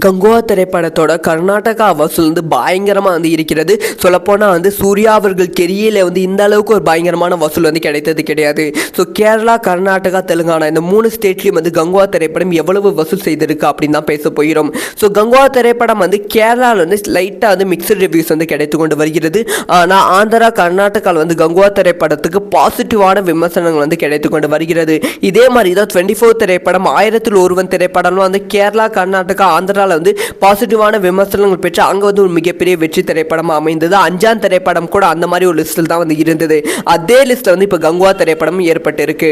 கங்குவா திரைப்படத்தோட கர்நாடகா வசூல் பயங்கரமாக இருக்கிறது. சொல்லப்போனால் சூர்யா அவர்கள் கெரியரில் இந்த அளவுக்கு ஒரு பயங்கரமான வசூல் கிடைத்தது கிடையாது. ஸோ கேரளா, கர்நாடகா, தெலுங்கானா இந்த 3 ஸ்டேட்லேயும் கங்குவா திரைப்படம் எவ்வளவு வசூல் செய்திருக்கு அப்படின்னு தான் பேச போகிறோம். ஸோ கங்குவா திரைப்படம் கேரளாவில் லைட்டாக மிக்சட் ரிவ்யூஸ் கிடைத்து கொண்டு வருகிறது. ஆனால் ஆந்திரா, கர்நாடகாவில் கங்குவா திரைப்படத்துக்கு பாசிட்டிவான விமர்சனங்கள் கிடைத்து கொண்டு வருகிறது. இதே மாதிரி தான் 24 திரைப்படம், 1000 ஒருவன் திரைப்படம்லாம் கேரளா, கர்நாடகா, ஆந்திரா பாசிட்டிவான விமர்சனங்கள் பெற்று அங்க ஒரு மிகப்பெரிய வெற்றி திரைப்படமா அமைந்தது. 5ஆம் திரைப்படம் கூட அந்த மாதிரி ஒரு லிஸ்டில் தான் இருந்தது. அதே லிஸ்ட்ல இப்ப கங்குவா திரைப்படம் ஏற்பட்டு இருக்கு.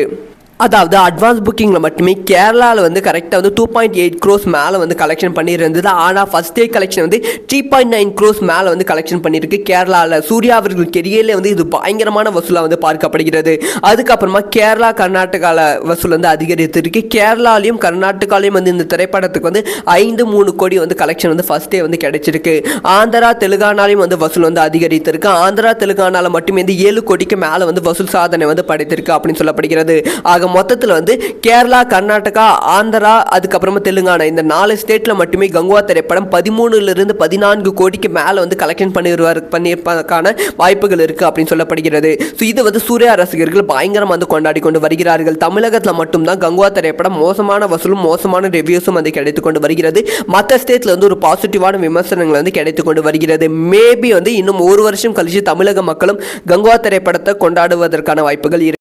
அதாவது அட்வான்ஸ் புக்கிங்கில் மட்டுமே கேரளாவில் கரெக்டாக 2.8 crores மேலே கலெக்ஷன் பண்ணியிருந்தது. ஆனால் ஃபஸ்ட் டே கலெக்ஷன் 3.9 crores மேலே கலெக்ஷன் பண்ணியிருக்கு கேரளாவில். சூர்யா அவர்கள் கெரியரில் இது பயங்கரமான வசூலாக பார்க்கப்படுகிறது. அதுக்கப்புறமா கேரளா, கர்நாடகாவில் வசூல் அதிகரித்திருக்கு. கேரளாலையும் கர்நாடகாலையும் இந்த திரைப்படத்துக்கு 5.3 கோடி கலெக்ஷன் ஃபஸ்ட் டே கிடைச்சிருக்கு. ஆந்திரா, தெலுங்கானாலையும் வசூல் அதிகரித்திருக்கு. ஆந்திரா, தெலுங்கானாவில் மட்டுமே 7 கோடிக்கு மேலே வசூல் சாதனை படைத்திருக்கு அப்படின்னு சொல்லப்படுகிறது. ஆக மொத்தத்தில் கேரளா, கர்நாடகா, ஆந்திரா, அதுக்கப்புறமா தெலுங்கானா இந்த 4 ஸ்டேட்ல மட்டுமே கங்குவா திரைப்படம் 13 to 14 கோடிக்கு மேல கலெக்ஷன் பண்ணியிருப்பதற்கான வாய்ப்புகள் இருக்கு அப்படின்னு சொல்லப்படுகிறது. ஸோ இது சூர்யா ரசிகர்கள் பயங்கரம் கொண்டாடி கொண்டு வருகிறார்கள். தமிழகத்தில் மட்டும்தான் கங்குவா திரைப்படம் மோசமான வசூலும் மோசமான ரிவ்யூஸும் கிடைத்து கொண்டு வருகிறது. மற்ற ஸ்டேட்ல ஒரு பாசிட்டிவான விமர்சனங்கள் கிடைத்து கொண்டு வருகிறது. மேபி இன்னும் ஒரு வருஷம் கழிச்சு தமிழக மக்களும் கங்குவா திரைப்படத்தை கொண்டாடுவதற்கான வாய்ப்புகள் இருக்கு.